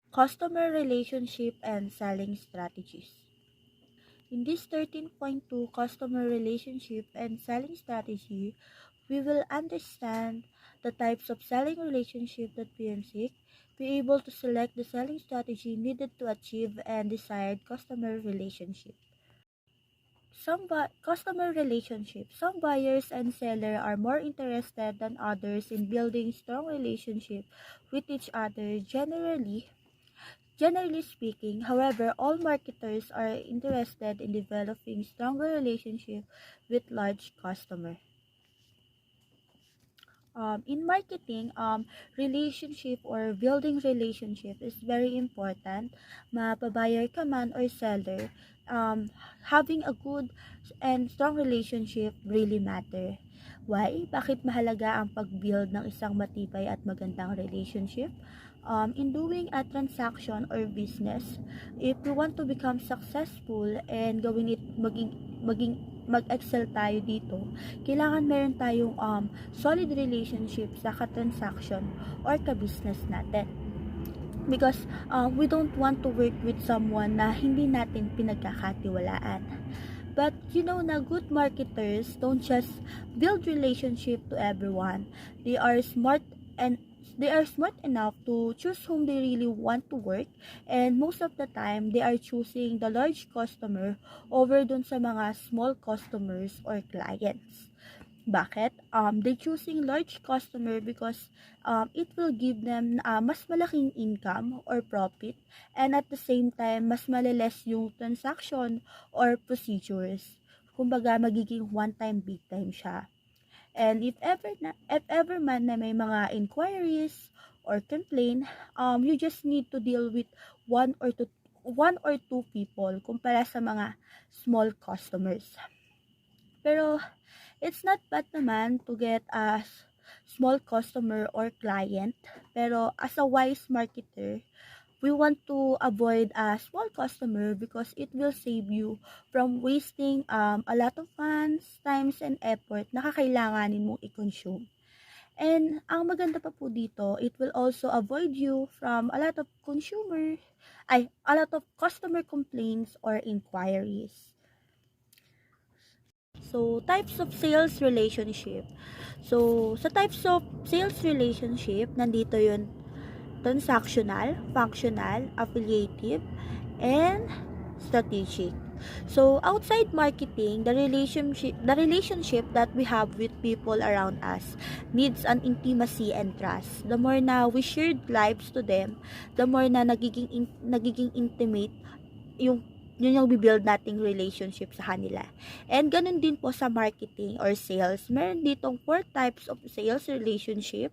Customer relationship and selling strategies. In this 13.2 customer relationship and selling strategy, we will understand the types of selling relationship that PM seek, be able to select the selling strategy needed to achieve and desired customer relationship. Customer relationship. Some buyers and seller are more interested than others in building strong relationship with each other Generally speaking, however, all marketers are interested in developing stronger relationship with large customer. In marketing, relationship or building relationship is very important. Mapabuyer ka man or seller, having a good and strong relationship really matter. Why? Bakit mahalaga ang pag-build ng isang matibay at magandang relationship? In doing a transaction or business, if we want to become successful and gawin it maging mag-excel tayo dito, kailangan meron tayong solid relationship sa ka-transaction or ka-business natin. Because we don't want to work with someone na hindi natin pinagkakatiwalaan. But you know na good marketers don't just build relationship to everyone. They are smart and they are smart enough to choose whom they really want to work, and most of the time they are choosing the large customer over dun sa mga small customers or clients. Bakit? They choosing large customer because it will give them mas malaking income or profit, and at the same time mas maliles yung transaction or procedures. Kumbaga magiging one time big time siya. And if ever man na may mga inquiries or complaint, you just need to deal with one or two people kumpara sa mga small customers. Pero it's not bad naman to get a small customer or client. Pero as a wise marketer, we want to avoid a small customer because it will save you from wasting a lot of funds, times, and effort na kakailanganin mong i-consume. And ang maganda pa po dito, it will also avoid you from a lot of customer complaints or inquiries. So, types of sales relationship. So, sa types of sales relationship, nandito yung transactional, functional, affiliative, and strategic. So, outside marketing, the relationship that we have with people around us needs an intimacy and trust. The more na we shared lives to them, the more na nagiging intimate yung yun yung bibuild nating relationship sa kanila. And ganun din po sa marketing or sales. Meron ditong 4 types of sales relationship,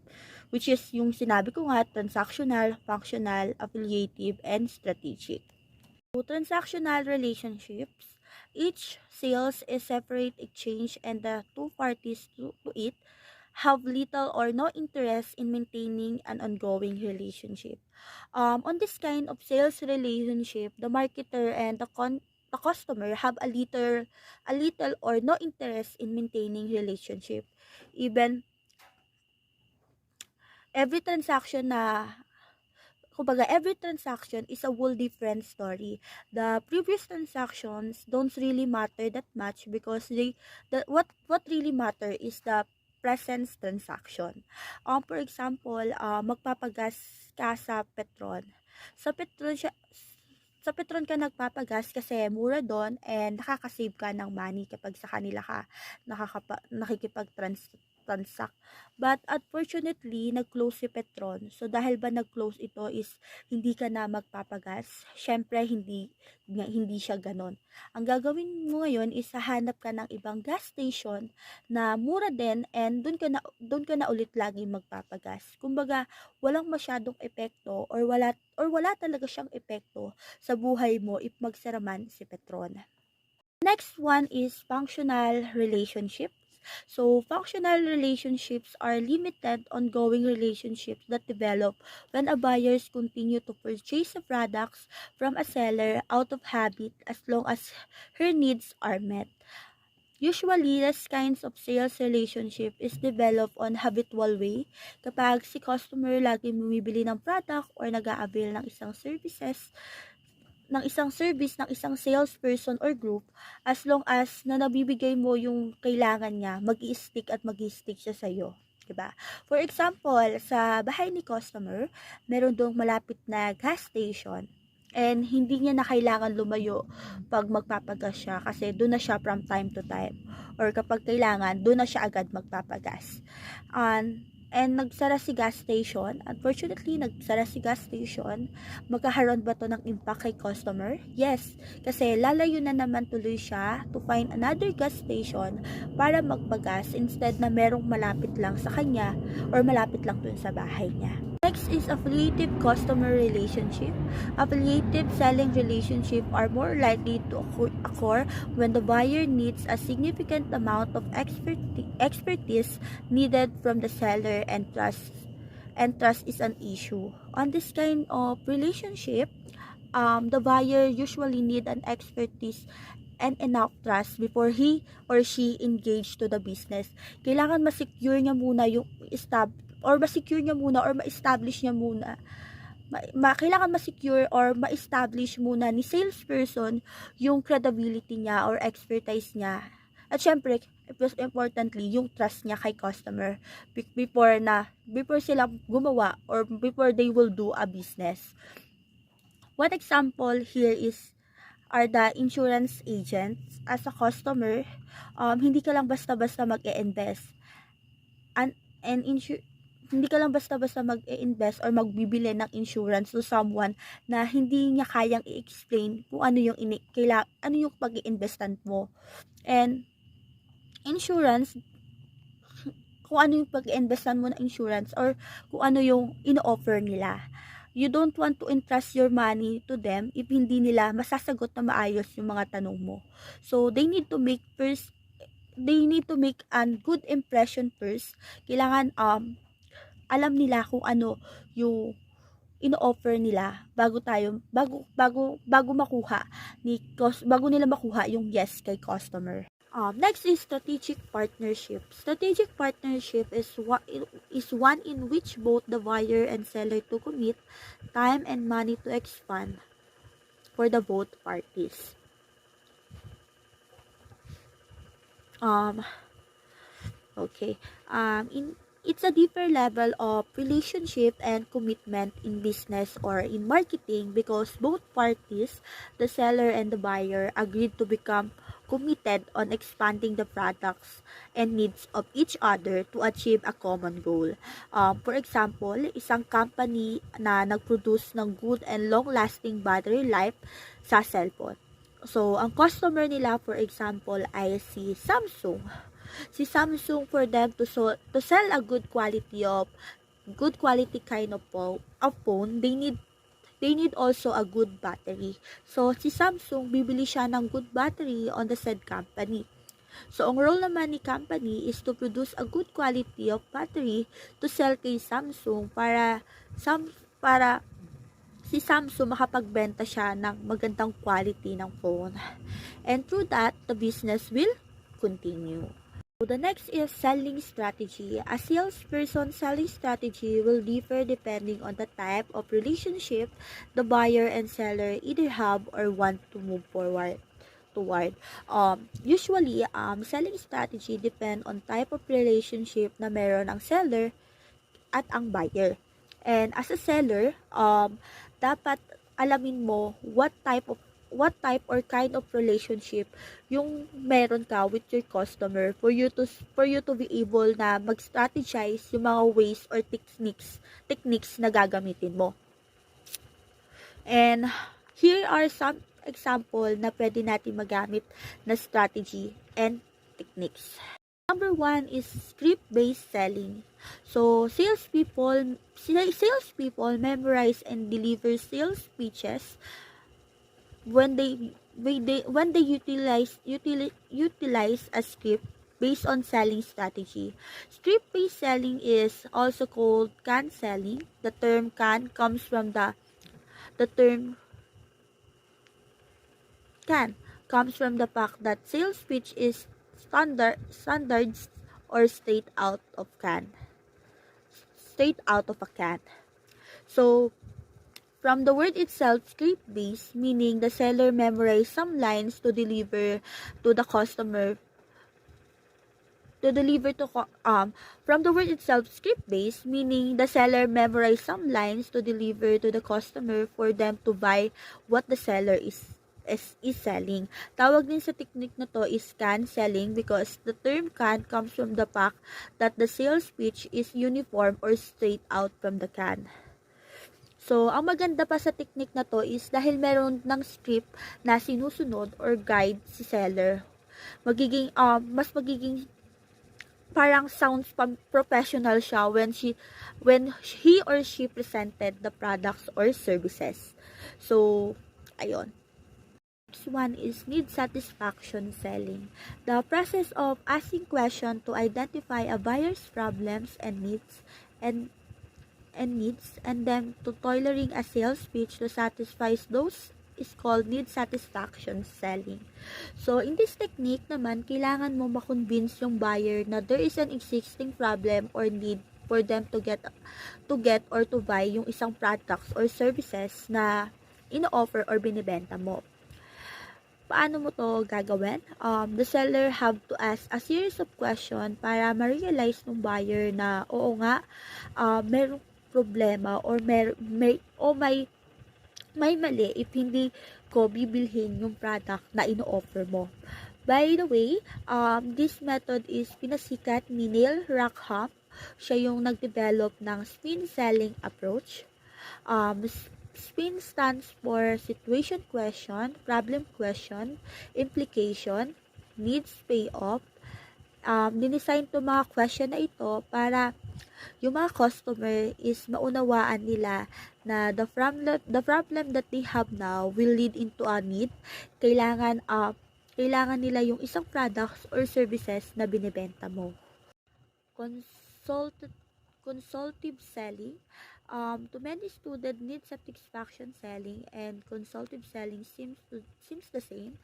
which is yung sinabi ko nga, transactional, functional, affiliative, and strategic. So, transactional relationships, each sales is separate exchange, and the two parties to it have little or no interest in maintaining an ongoing relationship. On this kind of sales relationship, the marketer and the customer have a little or no interest in maintaining relationship. Even every transaction na every transaction is a whole different story. The previous transactions don't really matter that much because what really matter is the present transaction. For example, magpapagas ka sa Petron. Sa Petron siya sa Petron ka nagpapagas kasi mura doon and nakaka-save ka ng money kapag sa kanila ka nakikipag-transact. But unfortunately, nag-close si Petron. So dahil ba nag-close ito is hindi ka na magpapagas? Syempre hindi siya ganon. Ang gagawin mo ngayon is hahanap ka ng ibang gas station na mura din, and doon ka na ulit lagi magpapagas. Kumbaga, walang masyadong epekto or wala talaga siyang epekto sa buhay mo if magsaraman si Petron. Next one is functional relationships. So, functional relationships are limited, ongoing relationships that develop when a buyers continue to purchase the products from a seller out of habit as long as her needs are met. Usually, this kinds of sales relationship is developed on habitual way kapag si customer lagi bumibili ng product or nag-a-avail ng isang service ng isang salesperson or group, as long as na nabibigay mo yung kailangan niya, mag-i-stick at mag-i-stick siya sa'yo. Diba? For example, sa bahay ni customer, meron dong malapit na gas station. And hindi niya na kailangan lumayo pag magpapagas siya kasi doon na siya from time to time. Or kapag kailangan, doon na siya agad magpapagas. And nagsara si gas station. Unfortunately, nagsara si gas station. Magkakaroon ba to ng impact kay customer? Yes, kasi lalayo na naman tuloy siya to find another gas station para magpagas instead na merong malapit lang sa kanya or malapit lang dun sa bahay niya. Next is affiliative customer relationship. Affiliative selling relationship are more likely to occur when the buyer needs a significant amount of expertise needed from the seller and trust is an issue. On this kind of relationship, the buyer usually need an expertise and enough trust before he or she engage to the business. Kailangan ma-secure niya muna yung ma-establish niya muna kailangan ma-secure or ma-establish muna ni salesperson yung credibility niya or expertise niya. At syempre, most importantly, yung trust niya kay customer before sila gumawa or before they will do a business. One example here are the insurance agents. As a customer, hindi ka lang basta-basta mag-e-invest. Hindi ka lang basta-basta mag-e-invest or magbibili ng insurance to someone na hindi niya kayang i-explain kung ano yung pag-i-investan mo. And insurance, kung ano yung pag-i-investan mo na insurance or kung ano yung ino-offer nila. You don't want to entrust your money to them if hindi nila masasagot na maayos yung mga tanong mo. So, they need to make a good impression first. Kailangan alam nila kung ano yung ino-offer nila bago nila makuha yung yes kay customer. Next is strategic partnership. Strategic partnership is one in which both the buyer and seller to commit time and money to expand for the both parties. It's a deeper level of relationship and commitment in business or in marketing because both parties, the seller and the buyer, agreed to become committed on expanding the products and needs of each other to achieve a common goal. For example, isang company na nag-produce ng good and long-lasting battery life sa cellphone. So, ang customer nila, for example, ay si Samsung. For them to sell a good quality kind of phone, they need also a good battery. So si Samsung, bibili siya ng good battery on the said company. So ang role naman ni company is to produce a good quality of battery to sell kay Samsung para si Samsung makapagbenta siya ng magandang quality ng phone. And through that, the business will continue. So the next is selling strategy. A salesperson's selling strategy will differ depending on the type of relationship the buyer and seller either have or want to move forward toward. Usually, selling strategy depend on type of relationship na meron ang seller at ang buyer. And as a seller, dapat alamin mo what type or kind of relationship yung meron ka with your customer for you to be able na mag-strategize yung mga ways or techniques na gagamitin mo. And here are some example na pwede natin magamit na strategy and techniques. Number 1 is script-based selling. So, salespeople memorize and deliver sales pitches when they utilize a script based on selling strategy. Script-based selling is also called can selling. The term can comes from the fact that sales pitch is standards or straight out of a can. So, from the word itself, script-based, meaning the seller memorized some lines to deliver to the customer to deliver to co- from the word itself, script-based, meaning the seller memorized some lines to deliver to the customer for them to buy what the seller is selling. Tawag din sa technique na to is can selling because the term can comes from the fact that the sales pitch is uniform or straight out from the can. So, ang maganda pa sa technique na to is dahil meron ng script na sinusunod or guide si seller, mas magiging parang sounds professional siya when he or she presented the products or services. So, ayun. Next one is need satisfaction selling. The process of asking questions to identify a buyer's problems and needs and then to tailoring a sales pitch to satisfy those is called need satisfaction selling. So, in this technique naman, kailangan mo makonvince yung buyer na there is an existing problem or need for them to get or to buy yung isang products or services na ino-offer or binibenta mo. Paano mo to gagawin? The seller have to ask a series of questions para ma-realize ng buyer na oo nga, merong problema or may mali if hindi ko bibilhin yung product na ino-offer mo. By the way, this method is pinasikat ni Neil Rackham. Siya yung nag-develop ng spin selling approach. SPIN stands for situation question, problem question, implication, needs payoff. Dinesign to mga question na ito para yung mga customer is maunawaan nila na the problem that they have now will lead into a need. Kailangan nila yung isang products or services na binibenta mo. Consultative selling. To many students, need satisfaction selling and consultative selling seems the same.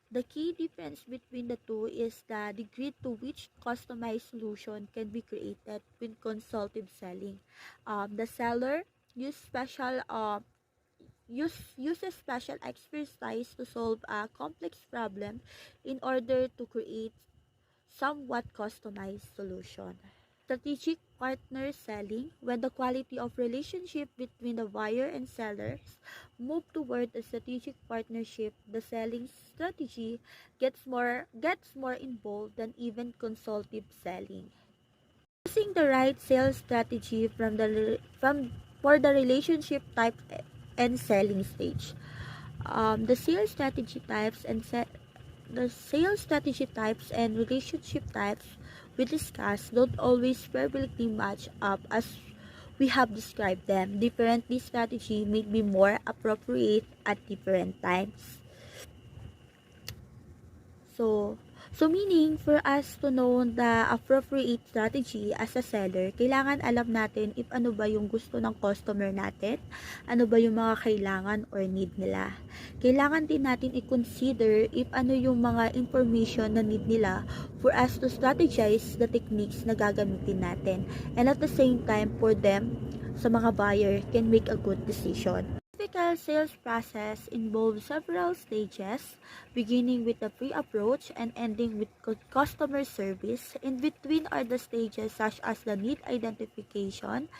The key difference between the two is the degree to which customized solution can be created with consultative selling. The seller uses special expertise to solve a complex problem in order to create somewhat customized solution. Strategic partner selling, when the quality of relationship between the buyer and sellers move toward a strategic partnership, the selling strategy gets more involved than even consultative selling. Choosing the right sales strategy for the relationship type and selling stage. The sales strategy types and relationship types we discussed don't always perfectly match up as we have described them. Differently, strategy may be more appropriate at different times. So meaning, for us to know the appropriate strategy as a seller, kailangan alam natin if ano ba yung gusto ng customer natin, ano ba yung mga kailangan or need nila. Kailangan din natin i-consider if ano yung mga information na need nila for us to strategize the techniques na gagamitin natin. And at the same time, for them, sa mga buyer, can make a good decision. Typical sales process involves several stages, beginning with the pre-approach and ending with customer service. In between are the stages such as the need identification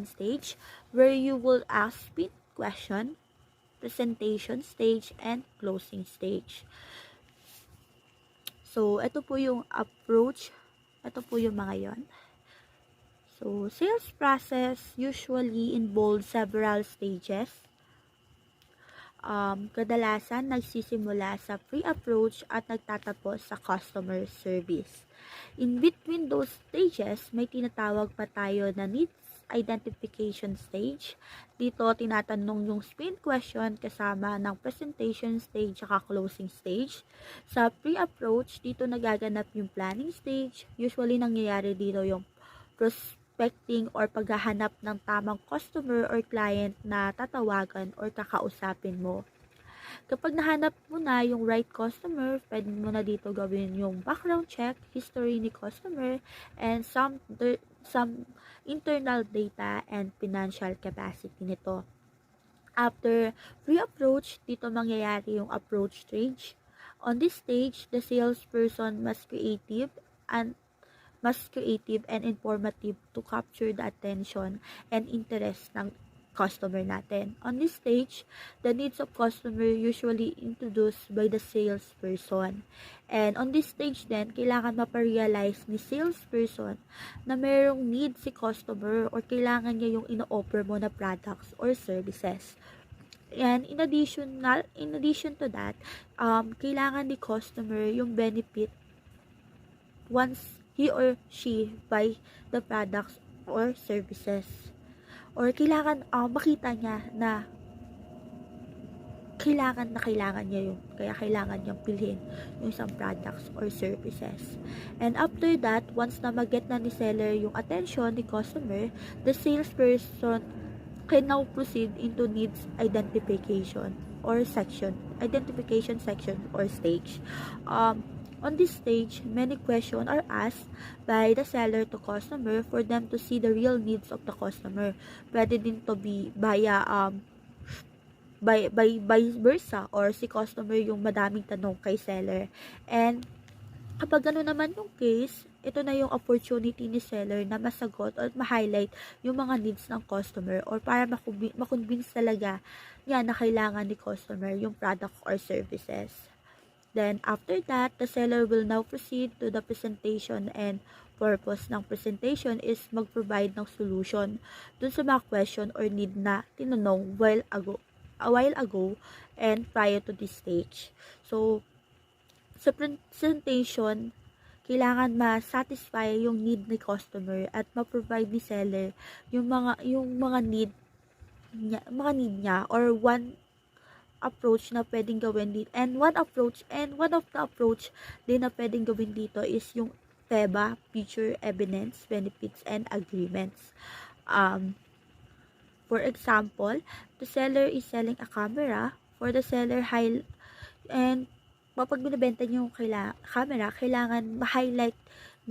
stage, where you will ask spin question, presentation stage, and closing stage. So, ito po yung approach. Ito po yung mga yon. So, sales process usually involves several stages. Kadalasan nagsisimula sa pre-approach at nagtatapos sa customer service. In between those stages, may tinatawag pa tayo na needs identification stage. Dito, tinatanong yung spin question kasama ng presentation stage at closing stage. Sa pre-approach, dito nagaganap yung planning stage. Usually, nangyayari dito yung prospecting or paghahanap ng tamang customer or client na tatawagan or kakausapin mo. Kapag nahanap mo na yung right customer, pwede mo na dito gawin yung background check, history ni customer, and some internal data and financial capacity nito. After pre-approach, dito mangyayari yung approach stage. On this stage, the salesperson and informative to capture the attention and interest ng customer natin. On this stage, the needs of customer usually introduced by the salesperson. And on this stage din, kailangan maparealize ni salesperson na mayroong need si customer or kailangan niya yung ino-offer mo na products or services. And in addition to that, kailangan ni customer yung benefit once he or she buy the products or services. Or kailangan makita niya na kailangan niya yun. Kaya kailangan niyang pilhin yung isang products or services. And after that, once na mag-get na ni seller yung attention ni customer, the salesperson can now proceed into needs identification section or stage. On this stage, many questions are asked by the seller to customer for them to see the real needs of the customer. Pwede din to be via by vice versa, or si customer yung madaming tanong kay seller. And kapag gano'n naman yung case, ito na yung opportunity ni seller na masagot or ma-highlight yung mga needs ng customer or para makonvince talaga niya na kailangan ni customer yung product or services. Then, after that, the seller will now proceed to the presentation, and purpose ng presentation is mag-provide ng solution dun sa mga question or need na tinanong a while ago and prior to this stage. So, sa presentation, kailangan ma-satisfy yung need ni customer at ma-provide ni seller yung mga need niya or one approach na pwedeng gawin dito. And one of the approach din na pwedeng gawin dito is yung FEBA, Future Evidence, Benefits, and Agreements. For example, the seller is selling a camera. For the seller, and kapag binibenta niyo yung camera, kailangan ma-highlight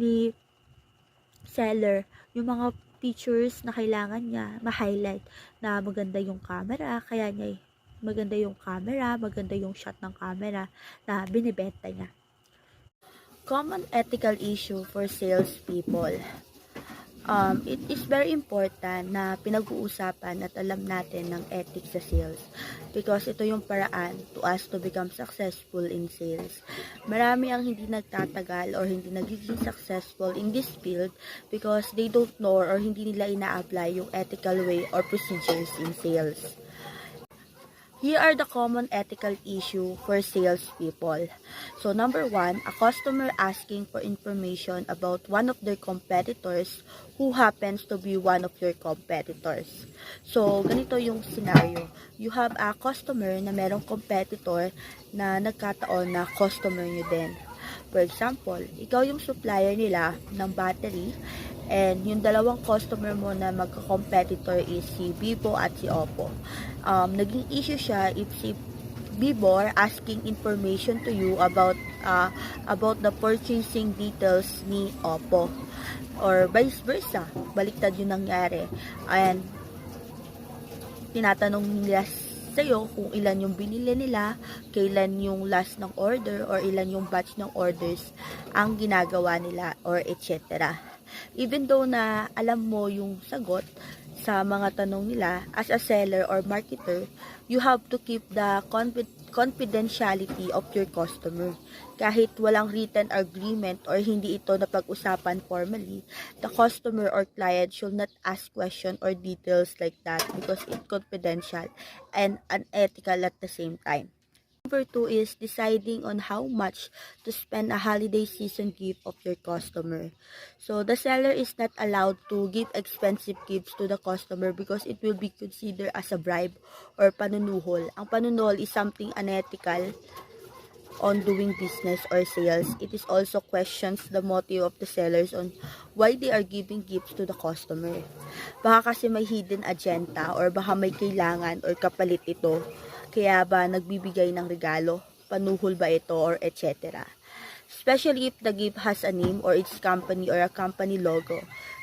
ni seller yung mga features na kailangan niya ma-highlight, na maganda yung camera, maganda yung shot ng camera na binibenta niya. Common ethical issue for salespeople. It is very important na pinag-uusapan at alam natin ng ethics sa sales, because ito yung paraan to us to become successful in sales. Marami ang hindi nagtatagal or hindi nagiging successful in this field because they don't know or hindi nila ina-apply yung ethical way or procedures in sales. Here are the common ethical issue for salespeople. So, number 1, a customer asking for information about one of their competitors who happens to be one of your competitors. So, ganito yung scenario. You have a customer na merong competitor na nagkataon na customer nyo din. For example, ikaw yung supplier nila ng battery, and yung dalawang customer mo na magka-competitor is si Vivo at si Oppo. Naging issue siya if si Vivo asking information to you about the purchasing details ni Oppo, or vice versa, baliktad yung nangyari, and tinatanong nila sa'yo kung ilan yung binili nila, kailan yung last ng order, or ilan yung batch ng orders ang ginagawa nila, or etc. Even though na alam mo yung sagot sa mga tanong nila, as a seller or marketer, you have to keep the confidentiality of your customer. Kahit walang written agreement or hindi ito napag-usapan formally, the customer or client should not ask question or details like that because it's confidential and unethical at the same time. Number 2 is deciding on how much to spend a holiday season gift of your customer. So, the seller is not allowed to give expensive gifts to the customer because it will be considered as a bribe or panunuhol. Ang panunuhol is something unethical on doing business or sales. It is also questions the motive of the sellers on why they are giving gifts to the customer. Baka kasi may hidden agenda or baka may kailangan or kapalit ito Kaya ba nagbibigay ng regalo? Panuhol ba ito or etc. Especially if the gift has a name or its company or a company logo.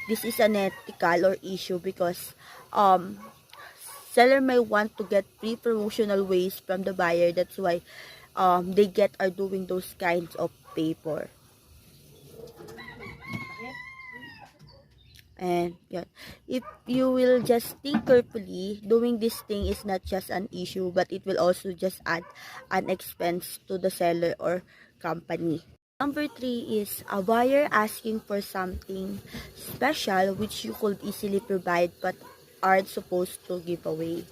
This is an ethical or issue because seller may want to get free promotional ways from the buyer. That's why they get are doing those kinds of paper. And yun. If you will just think carefully, doing this thing is not just an issue, but it will also just add an expense to the seller or company. Number 3 is a buyer asking for something special which you could easily provide but aren't supposed to give away.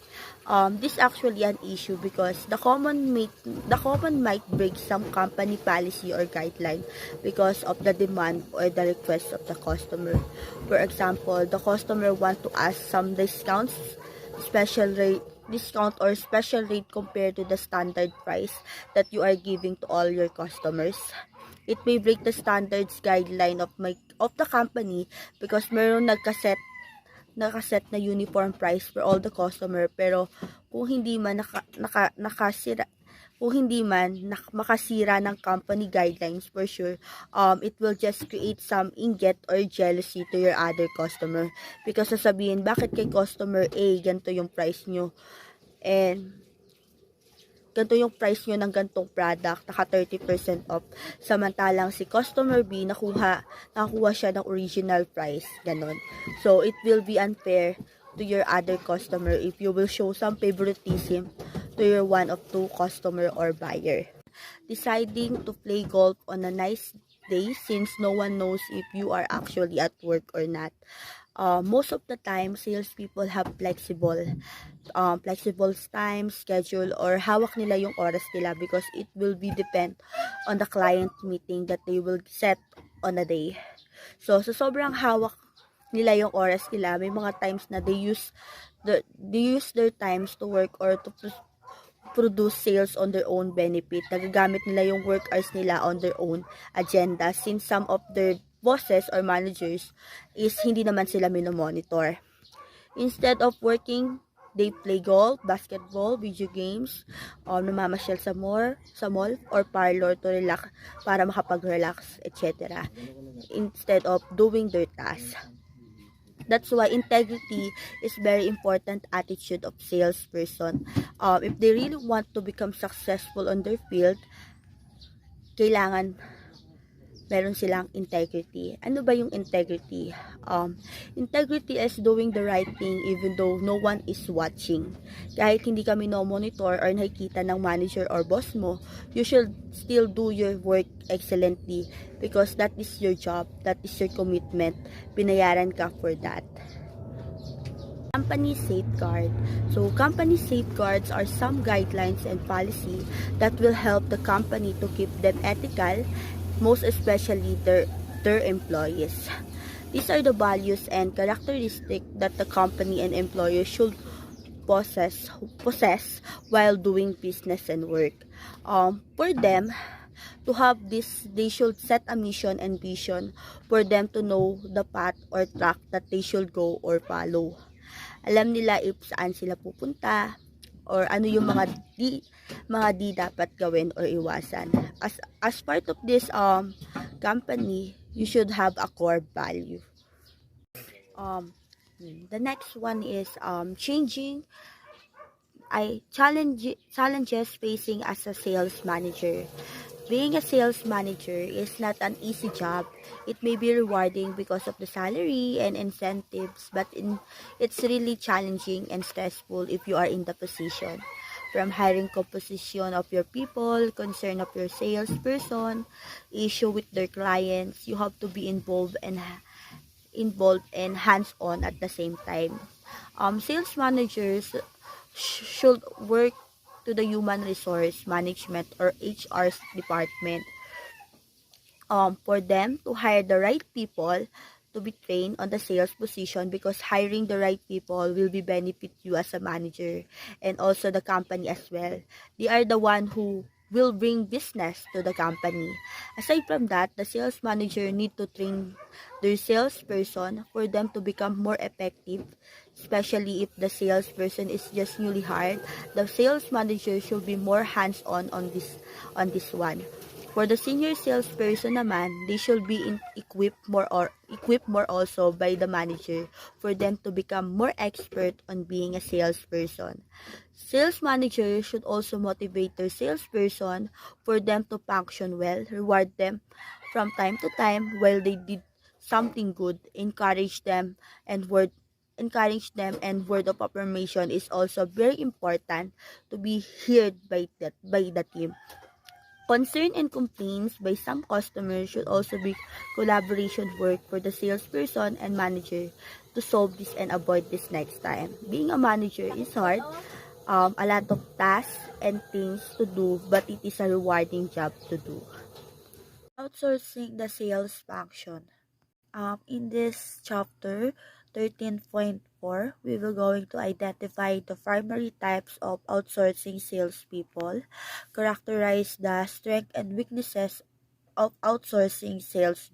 This actually an issue because the common might break some company policy or guideline because of the demand or the request of the customer. For example, the customer want to ask some discounts, discount or special rate compared to the standard price that you are giving to all your customers. It may break the standards guideline of the company because meron nakaset na uniform price for all the customer, pero kung hindi man makasira ng company guidelines, for sure it will just create some inggit or jealousy to your other customer because sasabihin, bakit kay customer A ganito yung price nyo and ganito yung price nyo ng gantong product, naka 30% off. Samantalang si customer B, nakakuha siya ng original price, ganon. So, it will be unfair to your other customer if you will show some favoritism to your one of two customer or buyer. Deciding to play golf on a nice day since no one knows if you are actually at work or not. Most of the time, salespeople have flexible time, schedule, or hawak nila yung oras nila because it will be depend on the client meeting that they will set on a day. So, sa sobrang hawak nila yung oras nila, may mga times na they use their times to work or to produce sales on their own benefit. Nagagamit nila yung work hours nila on their own agenda since some of their bosses or managers is hindi naman sila minomonitor. Instead of working, they play golf, basketball, video games, namamasyal sa mall or parlor to relax para makapag-relax, etc. Instead of doing their tasks. That's why integrity is very important attitude of salesperson. If they really want to become successful on their field, kailangan meron silang integrity. Ano ba yung integrity? Integrity is doing the right thing even though no one is watching. Kahit hindi kami no-monitor or nakikita ng manager or boss mo, you should still do your work excellently because that is your job, that is your commitment. Binayaran ka for that. Company safeguard. So, company safeguards are some guidelines and policy that will help the company to keep them ethical, most especially their employees. These are the values and characteristics that the company and employer should possess while doing business and work. For them to have this, they should set a mission and vision for them to know the path or track that they should go or follow. Alam nila if saan sila pupunta or ano yung mga di dapat gawin or iwasan. As part of this company, you should have a core value. The next one is challenges facing as a sales manager. Being a sales manager is not an easy job. It may be rewarding because of the salary and incentives, but it's really challenging and stressful if you are in the position. From hiring composition of your people, concern of your salesperson, issue with their clients, you have to be involved and hands-on at the same time. Sales managers should work to the human resource management or HR department for them to hire the right people to be trained on the sales position because hiring the right people will be benefit you as a manager and also the company as well. They are the one who will bring business to the company. Aside from that, the sales manager need to train their salesperson for them to become more effective especially if the salesperson is just newly hired. The sales manager should be more hands-on on this one. For the senior salesperson naman, they should be equipped more also by the manager for them to become more expert on being a salesperson. Sales manager should also motivate their salesperson for them to function well, reward them from time to time while they did something good, and word and word of affirmation is also very important to be heard by the team. Concern and complaints by some customers should also be collaboration work for the salesperson and manager to solve this and avoid this next time. Being a manager is hard, a lot of tasks and things to do, but it is a rewarding job to do. Outsourcing the sales function. In this chapter 13.4, we will going to identify the primary types of outsourcing salespeople, characterize the strengths and weaknesses of outsourcing sales